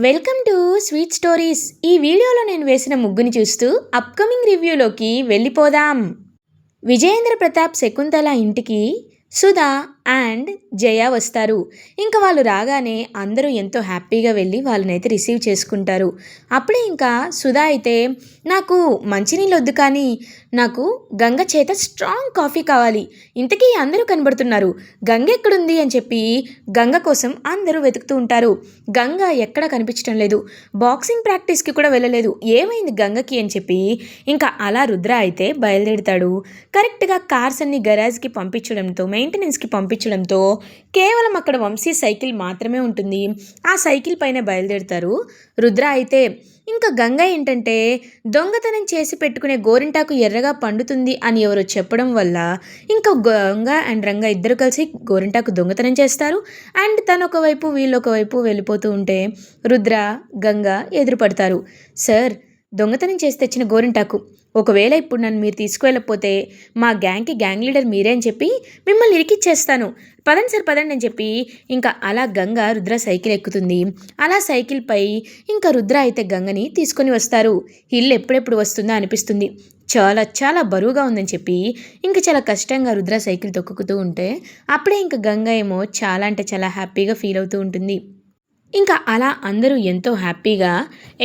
Welcome to sweet stories. ఈ వీడియోలో నేను వేసిన ముగ్గుని చూస్తూ అప్కమింగ్ రివ్యూలోకి వెళ్ళిపోదాం. విజయేంద్ర ప్రతాప్ శకుంతల ఇంటికి సుధా అండ్ జయ వస్తారు. ఇంకా వాళ్ళు రాగానే అందరూ ఎంతో హ్యాపీగా వెళ్ళి వాళ్ళనైతే రిసీవ్ చేసుకుంటారు. అప్పుడే ఇంకా సుధా అయితే నాకు మంచినీళ్ళు వద్దు, కానీ నాకు గంగ చేత స్ట్రాంగ్ కాఫీ కావాలి, ఇంతకీ అందరూ కనబడుతున్నారు, గంగ ఎక్కడుంది అని చెప్పి గంగ కోసం అందరూ వెతుకుతూ ఉంటారు. గంగ ఎక్కడ కనిపించడం లేదు, బాక్సింగ్ ప్రాక్టీస్కి కూడా వెళ్ళలేదు, ఏమైంది గంగకి అని చెప్పి ఇంకా అలా రుద్ర అయితే బయలుదేరుతాడు. కరెక్ట్గా కార్స్ అన్ని గరాజ్కి పంపించడంతో, మెయింటెనెన్స్కి పంపించడంతో కేవలం అక్కడ వంశీ సైకిల్ మాత్రమే ఉంటుంది. ఆ సైకిల్ పైన బయలుదేరుతారు. రుద్ర అయితే ఇంకా గంగ ఏంటంటే దొంగతనం చేసి పెట్టుకునే గోరింటాకు ఎర్రగా పండుతుంది అని ఎవరో చెప్పడం వల్ల ఇంకా గంగ అండ్ రంగ ఇద్దరు కలిసి గోరింటాకు దొంగతనం చేస్తారు. అండ్ తను ఒకవైపు వీళ్ళు ఒకవైపు వెళ్ళిపోతూ ఉంటే రుద్ర గంగ ఎదురుపడతారు. సార్, దొంగతనం చేసి తెచ్చిన గోరింటాకు, ఒకవేళ ఇప్పుడు నన్ను మీరు తీసుకువెళ్ళకపోతే మా గ్యాంగ్కి గ్యాంగ్ లీడర్ మీరే అని చెప్పి మిమ్మల్ని ఇరికిచ్చేస్తాను, పదండి సార్ పదండి అని చెప్పి ఇంకా అలా గంగ రుద్ర సైకిల్ ఎక్కుతుంది. అలా సైకిల్పై ఇంకా రుద్ర అయితే గంగని తీసుకొని వస్తారు. ఇల్లు ఎప్పుడెప్పుడు వస్తుందో అనిపిస్తుంది, చాలా చాలా బరువుగా ఉందని చెప్పి ఇంకా చాలా కష్టంగా రుద్ర సైకిల్ తొక్కుతూ ఉంటే అప్పుడే ఇంకా గంగ ఏమో చాలా అంటే చాలా హ్యాపీగా ఫీల్ అవుతూ ఉంటుంది. ఇంకా అలా అందరూ ఎంతో హ్యాపీగా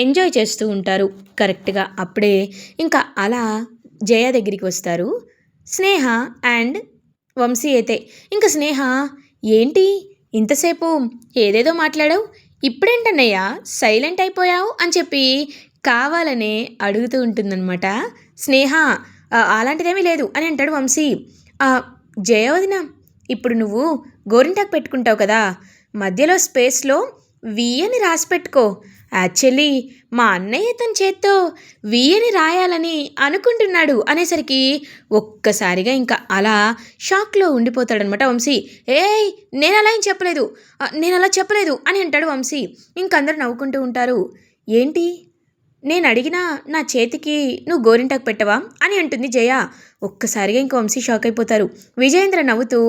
ఎంజాయ్ చేస్తూ ఉంటారు. కరెక్ట్గా అప్పుడే ఇంకా అలా జయ దగ్గరికి వస్తారు స్నేహ అండ్ వంశీ అయితే. ఇంకా స్నేహ, ఏంటి ఇంతసేపు ఏదేదో మాట్లాడావు, ఇప్పుడేంటన్నయ్యా సైలెంట్ అయిపోయావు అని చెప్పి కావాలనే అడుగుతూ ఉంటుందన్నమాట. స్నేహ, అలాంటిదేమీ లేదు అని అంటాడు వంశీ. జయ వదిన, ఇప్పుడు నువ్వు గోరింటాకు పెట్టుకుంటావు కదా, మధ్యలో స్పేస్లో వి అని రాసి పెట్టుకో. యాక్చువల్లీ మా అన్నయ్య తన చేత్తో వి అని రాయాలని అనుకుంటున్నాడు అనేసరికి ఒక్కసారిగా ఇంకా అలా షాక్లో ఉండిపోతాడనమాట వంశీ. ఏయ్, నేను అలా ఏం చెప్పలేదు, నేను అలా చెప్పలేదు అని అంటాడు వంశీ. ఇంకందరూ నవ్వుకుంటూ ఉంటారు. ఏంటి, నేను అడిగినా నా చేతికి నువ్వు గోరింటాకు పెట్టవా అని అంటుంది జయ. ఒక్కసారిగా ఇంక వంశీ షాక్ అయిపోతారు. విజయేంద్ర నవ్వుతూ,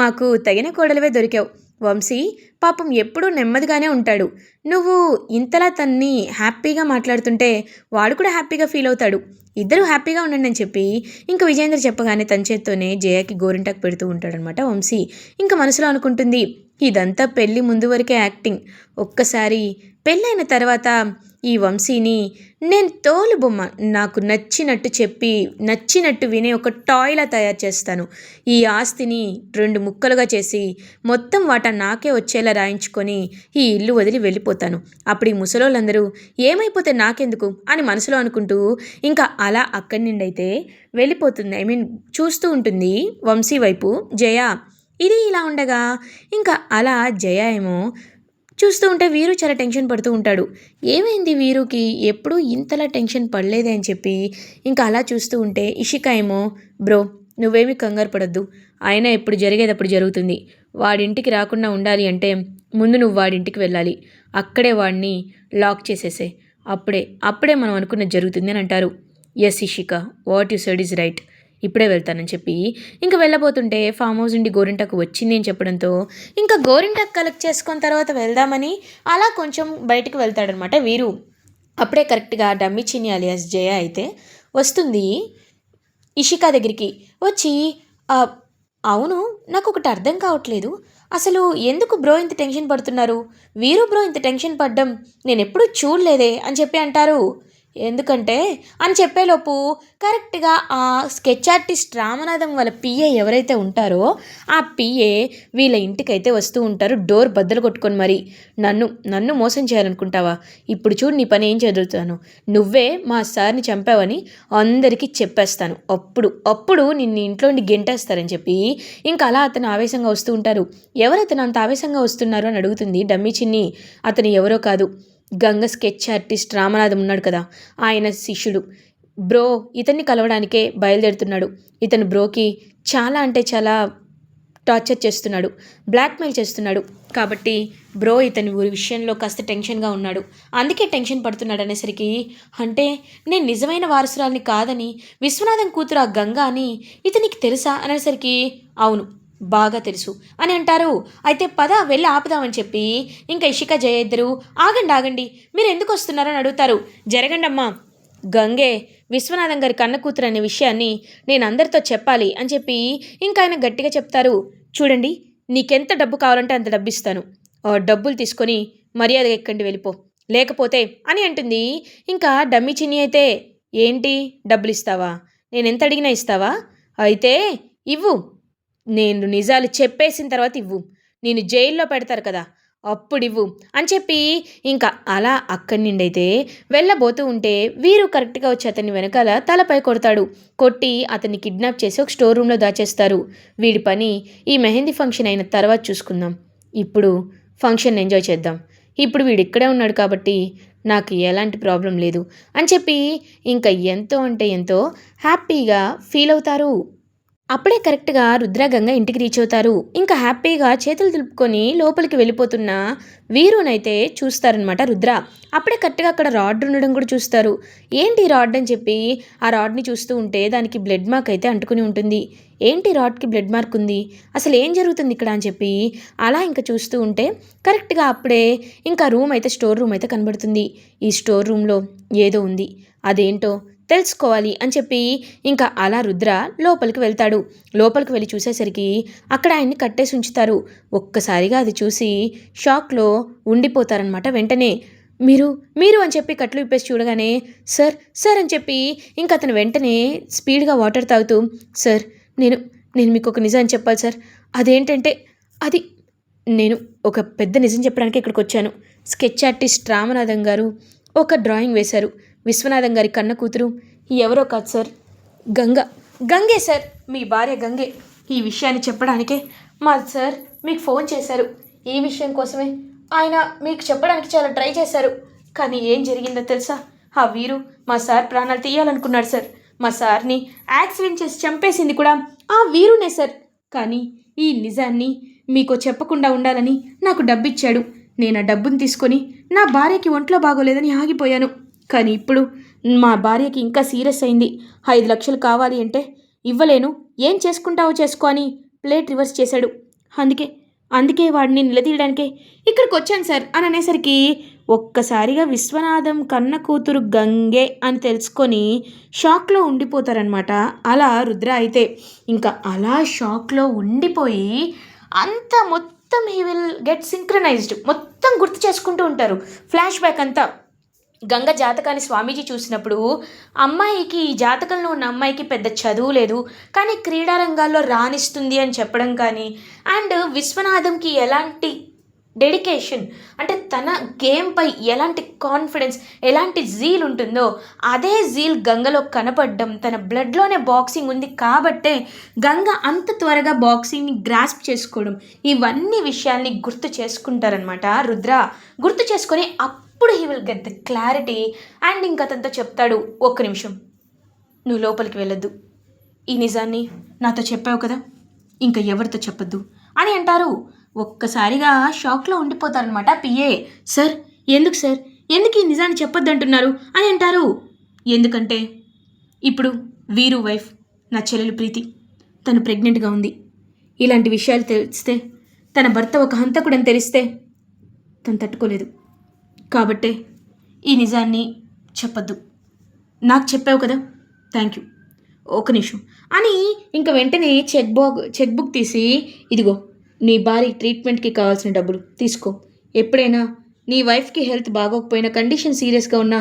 మాకు తగిన కోడలివే దొరికావు వంశీ, పాపం ఎప్పుడూ నెమ్మదిగానే ఉంటాడు, నువ్వు ఇంతలా తన్ని హ్యాపీగా మాట్లాడుతుంటే వాడు కూడా హ్యాపీగా ఫీల్ అవుతాడు, ఇద్దరు హ్యాపీగా ఉండండి అని చెప్పి ఇంకా విజయేంద్ర చెప్పగానే తన చేత్తోనే జయకి గోరింటాకు పెడుతూ ఉంటాడనమాట వంశీ. ఇంకా మనసులో అనుకుంటుంది, ఇదంతా పెళ్ళి ముందు వరకే యాక్టింగ్, ఒక్కసారి పెళ్ళైన తర్వాత ఈ వంశీని నేను తోలు బొమ్మ, నాకు నచ్చినట్టు చెప్పి నచ్చినట్టు వినే ఒక టాయ్లా తయారు చేస్తాను, ఈ ఆస్తిని 2 ముక్కలుగా చేసి మొత్తం వాటా నాకే వచ్చేలా రాయించుకొని ఈ ఇల్లు వదిలి వెళ్ళిపోతాను, అప్పుడు ఈ ముసలోళ్ళందరూ ఏమైపోతే నాకెందుకు అని మనసులో అనుకుంటూ ఇంకా అలా అక్కడి నుండి అయితే వెళ్ళిపోతుంది. చూస్తూ ఉంటుంది వంశీ వైపు జయ. ఇది ఇలా ఉండగా ఇంకా అలా జయ ఏమో చూస్తూ ఉంటే వీరు చాలా టెన్షన్ పడుతూ ఉంటాడు. ఏమైంది వీరుకి, ఎప్పుడూ ఇంతలా టెన్షన్ పడలేదే అని చెప్పి ఇంకా అలా చూస్తూ ఉంటే ఇషిక ఏమో, బ్రో నువ్వేమీ కంగారు పడద్దు, అయినా ఎప్పుడు జరిగేటప్పుడు జరుగుతుంది, వాడింటికి రాకుండా ఉండాలి అంటే ముందు నువ్వు వాడింటికి వెళ్ళాలి, అక్కడే వాడిని లాక్ చేసేసే, అప్పుడే మనం అనుకున్నది జరుగుతుంది అని అంటారు. Yes Ishika, what you said is right, ఇప్పుడే వెళ్తానని చెప్పి ఇంకా వెళ్ళబోతుంటే ఫామ్ హౌస్ నుండి గోరింటాకు వచ్చింది అని చెప్పడంతో ఇంకా గోరింటాకు కలెక్ట్ చేసుకున్న తర్వాత వెళ్దామని అలా కొంచెం బయటికి వెళ్తాడనమాట వీరు. అప్పుడే కరెక్ట్గా డమ్మి చిన్ని అలియాస్ జయ అయితే వస్తుంది ఇషికా దగ్గరికి. వచ్చి అవును, నాకు ఒకటి అర్థం కావట్లేదు, అసలు ఎందుకు బ్రో ఇంత టెన్షన్ పడుతున్నారు, వీరు బ్రో ఇంత టెన్షన్ పడ్డం నేను ఎప్పుడూ చూడలేదే అని చెప్పి అంటారు. ఎందుకంటే అని చెప్పేలోపు కరెక్ట్గా ఆ స్కెచ్ ఆర్టిస్ట్ రామనాథం వాళ్ళ పిఏ ఎవరైతే ఉంటారో ఆ పిఏ వీళ్ళ ఇంటికైతే వస్తూ ఉంటారు, డోర్ బద్దలు కొట్టుకొని మరి. నన్ను మోసం చేయాలనుకుంటావా, ఇప్పుడు చూడు నీ పని ఏం చదువుతాను, నువ్వే మా సార్ని చంపావని అందరికీ చెప్పేస్తాను, అప్పుడు నిన్ను ఇంట్లో నుండి గెంటేస్తారని చెప్పి ఇంకా అలా అతను ఆవేశంగా వస్తూ ఉంటారు. ఎవరు అతను అంత ఆవేశంగా వస్తున్నారు అని అడుగుతుంది డమ్మి చిన్ని. అతను ఎవరో కాదు, గంగ స్కెచ్ ఆర్టిస్ట్ రామనాథం ఉన్నాడు కదా, ఆయన శిష్యుడు బ్రో, ఇతన్ని కలవడానికే బయలుదేరుతున్నాడు, ఇతను బ్రోకి చాలా అంటే చాలా టార్చర్ చేస్తున్నాడు, బ్లాక్మెయిల్ చేస్తున్నాడు, కాబట్టి బ్రో ఇతని ఊరి విషయంలో కాస్త టెన్షన్గా ఉన్నాడు, అందుకే టెన్షన్ పడుతున్నాడు అనేసరికి, అంటే నేను నిజమైన వారసురాల్ని కాదని విశ్వనాథం కూతురు ఆ గంగ అని ఇతనికి తెలుసా అనేసరికి, అవును బాగా తెలుసు అని అంటారు. అయితే పద వెళ్ళి ఆపుదామని చెప్పి ఇంకా ఇషిక జయ ఇద్దరు ఆగండి ఆగండి మీరు ఎందుకు వస్తున్నారని అడుగుతారు. జరగండమ్మా, గంగే విశ్వనాథం గారి కన్న కూతురు అనే విషయాన్ని నేను అందరితో చెప్పాలి అని చెప్పి ఇంకా ఆయన గట్టిగా చెప్తారు. చూడండి, నీకెంత డబ్బు కావాలంటే అంత డబ్బు ఇస్తాను, ఆ డబ్బులు తీసుకొని మర్యాదగా ఎక్కండి వెళ్ళిపో, లేకపోతే అని అంటుంది. ఇంకా డమ్మి చిన్ని అయితే ఏంటి డబ్బులు ఇస్తావా, నేను ఎంత అడిగినా ఇస్తావా, అయితే ఇవ్వు, నేను నిజాలు చెప్పేసిన తర్వాత ఇవ్వు, నేను జైల్లో పెడతారు కదా అప్పుడు ఇవ్వు అని చెప్పి ఇంకా అలా అక్కడి నుండి అయితే వెళ్ళబోతూ ఉంటే వీరు కరెక్ట్గా వచ్చి అతన్ని వెనకాల తలపై కొడతాడు. కొట్టి అతన్ని కిడ్నాప్ చేసి ఒక స్టోర్ రూమ్లో దాచేస్తారు. వీడి పని ఈ మెహందీ ఫంక్షన్ అయిన తర్వాత చూసుకుందాం, ఇప్పుడు ఫంక్షన్ ఎంజాయ్ చేద్దాం, ఇప్పుడు వీడు ఇక్కడే ఉన్నాడు కాబట్టి నాకు ఎలాంటి ప్రాబ్లం లేదు అని చెప్పి ఇంకా ఎంతో అంటే ఎంతో హ్యాపీగా ఫీల్ అవుతారు. అప్పుడే కరెక్ట్గా రుద్రగంగ ఇంటికి రీచ్ అవుతారు. ఇంకా హ్యాపీగా చేతులు దులుపుకొని లోపలికి వెళ్ళిపోతున్న వీరునైతే చూస్తారనమాట రుద్ర. అప్పుడే కరెక్ట్గా అక్కడ రాడ్ ఉండడం కూడా చూస్తారు. ఏంటి రాడ్ అని చెప్పి ఆ రాడ్ని చూస్తూ ఉంటే దానికి బ్లడ్ మార్క్ అయితే అంటుకుని ఉంటుంది. ఏంటి రాడ్కి బ్లడ్ మార్క్ ఉంది, అసలు ఏం జరుగుతుంది ఇక్కడ అని చెప్పి అలా ఇంకా చూస్తూ ఉంటే కరెక్ట్గా అప్పుడే ఇంకా రూమ్ అయితే స్టోర్ రూమ్ అయితే కనబడుతుంది. ఈ స్టోర్ రూమ్లో ఏదో ఉంది, అదేంటో తెలుసుకోవాలి అని చెప్పి ఇంకా అలా రుద్ర లోపలికి వెళ్తాడు. లోపలికి వెళ్ళి చూసేసరికి అక్కడ ఆయన్ని కట్టేసి ఉంచుతారు. ఒక్కసారిగా అది చూసి షాక్లో ఉండిపోతారనమాట. వెంటనే మీరు మీరు అని చెప్పి కట్లు విప్పేసి చూడగానే సార్ సార్ అని చెప్పి ఇంకా అతను వెంటనే స్పీడ్గా వాటర్ తాగుతూ సార్ నేను నేను మీకు ఒక నిజం చెప్పాలి సార్, అదేంటంటే అది నేను ఒక పెద్ద నిజం చెప్పడానికి ఇక్కడికి వచ్చాను. స్కెచ్ ఆర్టిస్ట్ రామనాథం గారు ఒక డ్రాయింగ్ వేశారు. విశ్వనాథం గారి కన్న కూతురు ఎవరో కాదు సార్, గంగే సార్, మీ భార్య గంగే. ఈ విషయాన్ని చెప్పడానికే మా సార్ మీకు ఫోన్ చేశారు. ఈ విషయం కోసమే ఆయన మీకు చెప్పడానికి చాలా ట్రై చేశారు. కానీ ఏం జరిగిందో తెలుసా, ఆ వీరు మా సార్ ప్రాణాలు తీయాలనుకున్నాడు సార్. మా సార్ని యాక్సిడెంట్ చేసి చంపేసింది కూడా ఆ వీరునే సార్. కానీ ఈ నిజాన్ని మీకు చెప్పకుండా ఉండాలని నాకు డబ్బిచ్చాడు. నేను ఆ డబ్బును తీసుకొని నా భార్యకి ఒంట్లో బాగోలేదని ఆగిపోయాను. కానీ ఇప్పుడు మా భార్యకి ఇంకా సీరియస్ అయింది. 5 లక్షలు కావాలి అంటే ఇవ్వలేను, ఏం చేసుకుంటావో చేసుకో అని ప్లేట్ రివర్స్ చేశాడు. అందుకే వాడిని నిలదీయడానికే ఇక్కడికి వచ్చాను సార్ అని అనేసరికి ఒక్కసారిగా విశ్వనాథం కన్న కూతురు గంగే అని తెలుసుకొని షాక్లో ఉండిపోతారనమాట. అలా రుద్ర అయితే ఇంకా అలా షాక్లో ఉండిపోయి అంత మొత్తం హీ విల్ గెట్ సింక్రనైజ్డ్, మొత్తం గుర్తు చేసుకుంటూ ఉంటారు. ఫ్లాష్ బ్యాక్ అంతా గంగ జాతకాన్ని స్వామీజీ చూసినప్పుడు అమ్మాయికి, ఈ జాతకంలో ఉన్న అమ్మాయికి పెద్ద చదువు లేదు కానీ క్రీడారంగాల్లో రాణిస్తుంది అని చెప్పడం కానీ, అండ్ విశ్వనాథంకి ఎలాంటి డెడికేషన్ అంటే తన గేమ్పై ఎలాంటి కాన్ఫిడెన్స్, ఎలాంటి జీల్ ఉంటుందో అదే జీల్ గంగలో కనపడడం, తన బ్లడ్లోనే బాక్సింగ్ ఉంది కాబట్టే గంగ అంత త్వరగా బాక్సింగ్ని గ్రాస్ప్ చేసుకోవడం, ఇవన్నీ విషయాల్ని గుర్తు చేసుకుంటారనమాట రుద్ర. గుర్తు చేసుకొని అప్పుడు he will get the clarity. And ఇంక అతనితో చెప్తాడు, ఒక్క నిమిషం నువ్వు లోపలికి వెళ్ళొద్దు, ఈ నిజాన్ని నాతో చెప్పావు కదా, ఇంకా ఎవరితో చెప్పొద్దు అని అంటారు. ఒక్కసారిగా షాక్లో ఉండిపోతారనమాట పిఏ. సార్ ఎందుకు ఈ నిజాన్ని చెప్పొద్దు అంటున్నారు అని అంటారు. ఎందుకంటే ఇప్పుడు వీరు వైఫ్ నా చెల్లెలు ప్రీతి, తను ప్రెగ్నెంట్గా ఉంది. ఇలాంటి విషయాలు తెలిస్తే, తన భర్త ఒక హంతకుడని తెలిస్తే తను తట్టుకోలేదు. కాబట్టే ఈ నిజాన్ని చెప్పొద్దు, నాకు చెప్పావు కదా, థ్యాంక్ యూ, ఒక నిమిషం అని ఇంకా వెంటనే చెక్ బుక్ తీసి ఇదిగో నీ భార్య ట్రీట్మెంట్కి కావాల్సిన డబ్బులు తీసుకో, ఎప్పుడైనా నీ వైఫ్కి హెల్త్ బాగోకపోయినా, కండిషన్ సీరియస్గా ఉన్నా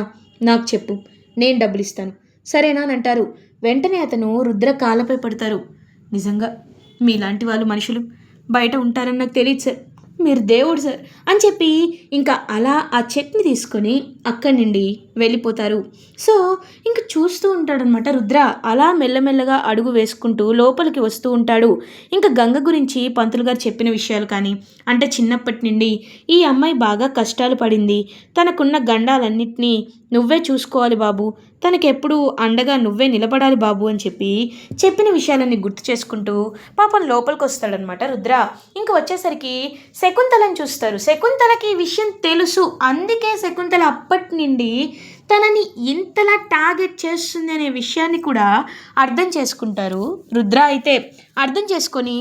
నాకు చెప్పు, నేను డబ్బులు ఇస్తాను, సరేనా అని అంటారు. వెంటనే అతను రుద్ర కాళ్ళపై పడతారు. నిజంగా మీలాంటి వాళ్ళు మనుషులు బయట ఉంటారని నాకు తెలియదు సార్, మీరు దేవుడు సార్ అని చెప్పి ఇంకా అలా ఆ చెక్ని తీసుకొని అక్కడి నుండి వెళ్ళిపోతారు. సో ఇంకా చూస్తూ ఉంటాడనమాట రుద్ర. అలా మెల్లమెల్లగా అడుగు వేసుకుంటూ లోపలికి వస్తూ ఉంటాడు. ఇంకా గంగ గురించి పంతులు గారు చెప్పిన విషయాలు కానీ, అంటే చిన్నప్పటి నుండి ఈ అమ్మాయి బాగా కష్టాలు పడింది, తనకున్న గండాలన్నింటినీ నువ్వే చూసుకోవాలి బాబు, తనకెప్పుడు అండగా నువ్వే నిలబడాలి బాబు అని చెప్పిన విషయాలన్నీ గుర్తు చేసుకుంటూ పాపం లోపలికి వస్తాడనమాట రుద్ర. ఇంకా వచ్చేసరికి శకుంతలని చూస్తారు. శకుంతలకి ఈ విషయం తెలుసు, అందుకే శకుంతల అప్పటి నుండి తనని ఇంతలా టార్గెట్ చేస్తుంది అనే విషయాన్ని కూడా అర్థం చేసుకుంటారు రుద్ర. అయితే అర్థం చేసుకొని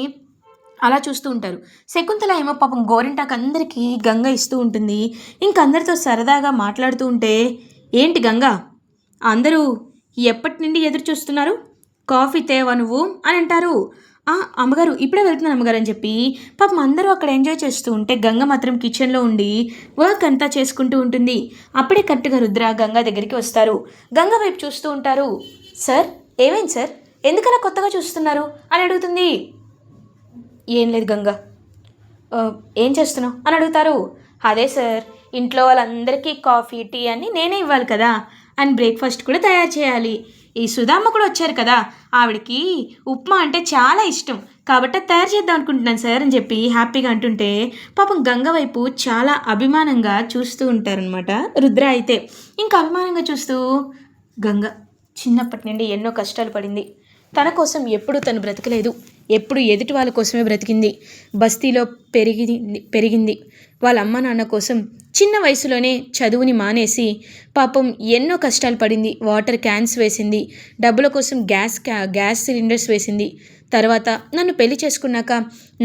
అలా చూస్తూ ఉంటారు. శకుంతల ఏమో పాపం గోరింటాకు అందరికీ గంగ ఇస్తూ ఉంటుంది. ఇంక అందరితో సరదాగా మాట్లాడుతూ ఉంటే, ఏంటి గంగ, అందరూ ఎప్పటి నుండి ఎదురు చూస్తున్నారు, కాఫీ తేవా నువ్వు అని అంటారు. అమ్మగారు ఇప్పుడే వెళ్తున్నాను అమ్మగారు అని చెప్పి పాపం అందరూ అక్కడ ఎంజాయ్ చేస్తూ ఉంటే గంగ మాత్రం కిచెన్లో ఉండి వర్క్ అంతా చేసుకుంటూ ఉంటుంది. అప్పుడే కరెక్ట్గా రుద్ర గంగ దగ్గరికి వస్తారు. గంగ వైపు చూస్తూ ఉంటారు. సార్, ఏమైంది సార్, ఎందుకలా కొత్తగా చూస్తున్నారు అని అడుగుతుంది. ఏం లేదు గంగ, ఏం చేస్తున్నావు అని అడుగుతారు. అదే సార్, ఇంట్లో వాళ్ళందరికీ కాఫీ టీ అని నేనే ఇవ్వాలి కదా, అండ్ బ్రేక్ఫాస్ట్ కూడా తయారు చేయాలి. ఈ సుధామ్మ కూడా వచ్చారు కదా, ఆవిడకి ఉప్మా అంటే చాలా ఇష్టం కాబట్టి తయారు చేద్దాం అనుకుంటున్నాను సార్ అని చెప్పి హ్యాపీగా అంటుంటే పాపం గంగ వైపు చాలా అభిమానంగా చూస్తూ ఉంటారనమాట రుద్ర అయితే. ఇంకా అభిమానంగా చూస్తూ, గంగ చిన్నప్పటి నుండి ఎన్నో కష్టాలు పడింది, తన కోసం ఎప్పుడూ తను బ్రతకలేదు, ఎప్పుడు ఎదుటి వాళ్ళ కోసమే బ్రతికింది. బస్తీలో పెరిగింది. వాళ్ళ అమ్మ నాన్న కోసం చిన్న వయసులోనే చదువుని మానేసి పాపం ఎన్నో కష్టాలు పడింది. వాటర్ క్యాన్స్ వేసింది, డబ్బుల కోసం గ్యాస్ సిలిండర్స్ వేసింది. తర్వాత నన్ను పెళ్లి చేసుకున్నాక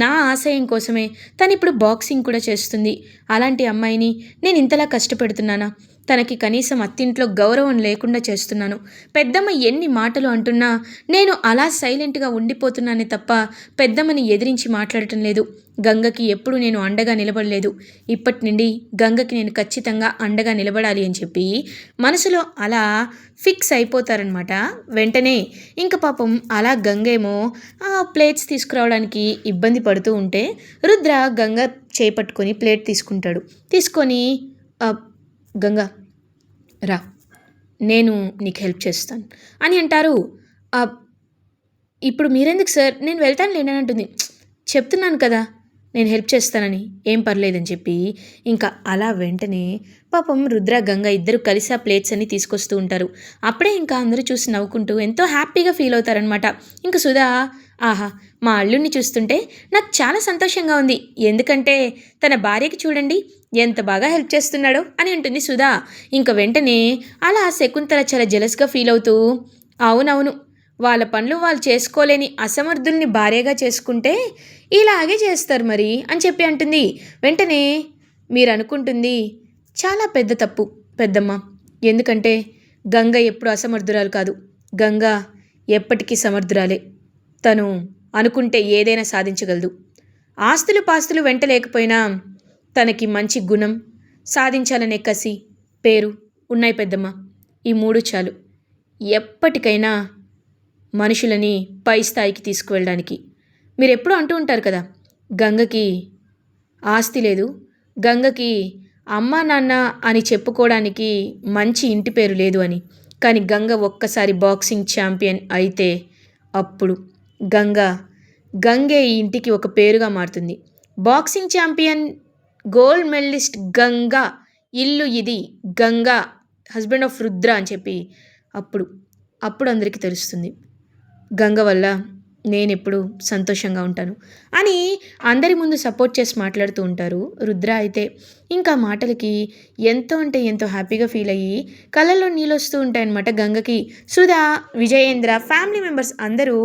నా ఆశయం కోసమే తను ఇప్పుడు బాక్సింగ్ కూడా చేస్తుంది. అలాంటి అమ్మాయిని నేను ఇంతలా కష్టపెడుతున్నానా? తనకి కనీసం అత్తింట్లో గౌరవం లేకుండా చేస్తున్నాను. పెద్దమ్మ ఎన్ని మాటలు అంటున్నా నేను అలా సైలెంట్గా ఉండిపోతున్నానే తప్ప పెద్దమ్మని ఎదిరించి మాట్లాడటం లేదు. గంగకి ఎప్పుడు నేను అండగా నిలబడలేదు. ఇప్పటి నుండి గంగకి నేను ఖచ్చితంగా అండగా నిలబడాలి అని చెప్పి మనసులో అలా ఫిక్స్ అయిపోతారనమాట. వెంటనే ఇంక పాపం అలా గంగేమో ప్లేట్స్ తీసుకురావడానికి ఇబ్బంది పడుతూ ఉంటే రుద్ర గంగ చేపట్టుకొని ప్లేట్ తీసుకుంటాడు. తీసుకొని, గంగ రా, నేను నీకు హెల్ప్ చేస్తాను అని అంటారు. ఇప్పుడు మీరెందుకు సార్, నేను వెళ్తాను లేని అంటుంది. చెప్తున్నాను కదా నేను హెల్ప్ చేస్తానని, ఏం పర్లేదని చెప్పి ఇంకా అలా వెంటనే పాపం రుద్ర గంగ ఇద్దరు కలిసి ఆ ప్లేట్స్ అన్ని తీసుకొస్తూ ఉంటారు. అప్పుడే ఇంకా అందరూ చూసి నవ్వుకుంటూ ఎంతో హ్యాపీగా ఫీల్ అవుతారనమాట. ఇంకా సుధా, ఆహా, మా అల్లుడిని చూస్తుంటే నాకు చాలా సంతోషంగా ఉంది, ఎందుకంటే తన భార్యకి చూడండి ఎంత బాగా హెల్ప్ చేస్తున్నాడో అని అంటుంది సుధా. ఇంక వెంటనే అలా శకుంతల చాలా జెలస్గా ఫీల్ అవుతూ, అవునవును, వాళ్ళ పనులు వాళ్ళు చేసుకోలేని అసమర్థుల్ని భార్యగా చేసుకుంటే ఇలాగే చేస్తారు మరి అని చెప్పి అంటుంది. వెంటనే మీరు అనుకుంటుంది చాలా పెద్ద తప్పు పెద్దమ్మ, ఎందుకంటే గంగ ఎప్పుడు అసమర్థురాలు కాదు, గంగ ఎప్పటికీ సమర్థురాలే. తను అనుకుంటే ఏదైనా సాధించగలదు. ఆస్తులు పాస్తులు వెంట లేకపోయినా తనకి మంచి గుణం, సాధించాలనే కసి, పేరు ఉన్నాయి పెద్దమ్మ. ఈ 3 చాలు ఎప్పటికైనా మనుషులని పై స్థాయికి తీసుకువెళ్ళడానికి. మీరు ఎప్పుడూ అంటూ ఉంటారు కదా, గంగకి ఆస్తి లేదు, గంగకి అమ్మా నాన్న అని చెప్పుకోవడానికి మంచి ఇంటి పేరు లేదు అని. కానీ గంగ ఒక్కసారి బాక్సింగ్ ఛాంపియన్ అయితే అప్పుడు గంగే ఈ ఇంటికి ఒక పేరుగా మారుతుంది. Boxing champion, gold medalist Ganga ఇల్లు ఇది, గంగా హస్బెండ్ ఆఫ్ రుద్ర అని చెప్పి అప్పుడు అందరికీ తెలుస్తుంది గంగ వల్ల నేనెప్పుడు సంతోషంగా ఉంటాను అని అందరి ముందు సపోర్ట్ చేసి మాట్లాడుతూ ఉంటారు రుద్ర అయితే. ఇంకా మాటలకి ఎంతో అంటే ఎంతో హ్యాపీగా ఫీల్ అయ్యి కళ్ళల్లో నీళ్ళు వస్తూ ఉంటాయన్నమాట గంగకి. సుధా, విజయేంద్ర, ఫ్యామిలీ మెంబర్స్ అందరూ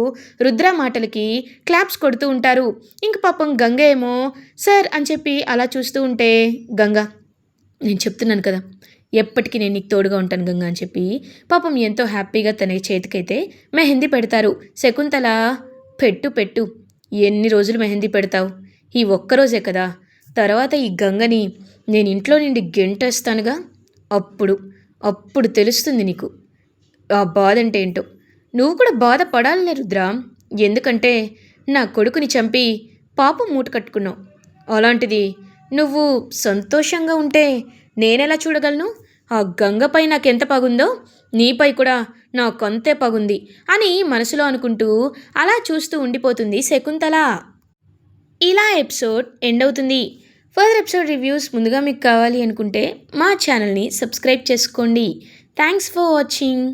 రుద్ర మాటలకి క్లాప్స్ కొడుతూ ఉంటారు. ఇంక పాపం గంగ ఏమో సార్ అని చెప్పి అలా చూస్తూ ఉంటే, గంగ నేను చెప్తున్నాను కదా ఎప్పటికీ నేను నీకు తోడుగా ఉంటాను గంగ అని చెప్పి పాపం ఎంతో హ్యాపీగా తన చేతికైతే మెహందీ పెడతారు. శకుంతల, పెట్టు ఎన్ని రోజులు మెహందీ పెడతావు, ఈ ఒక్కరోజే కదా, తర్వాత ఈ గంగని నేను ఇంట్లో నుండి గెంటేస్తానుగా, అప్పుడు తెలుస్తుంది నీకు ఆ బాధ అంటే ఏంటో. నువ్వు కూడా బాధపడాలనే రుద్ర, ఎందుకంటే నా కొడుకుని చంపి పాపం మూట కట్టుకున్నావు. అలాంటిది నువ్వు సంతోషంగా ఉంటే నేనెలా చూడగలను? ఆ గంగపై నాకెంత పగుందో నీపై కూడా నాకంతే పగుంది అని మనసులో అనుకుంటూ అలా చూస్తూ ఉండిపోతుంది శకుంతల. ఇలా ఎపిసోడ్ ఎండ్ అవుతుంది. ఫర్దర్ ఎపిసోడ్ రివ్యూస్ ముందుగా మీకు కావాలి అనుకుంటే మా ఛానల్ని సబ్స్క్రైబ్ చేసుకోండి. Thanks for watching.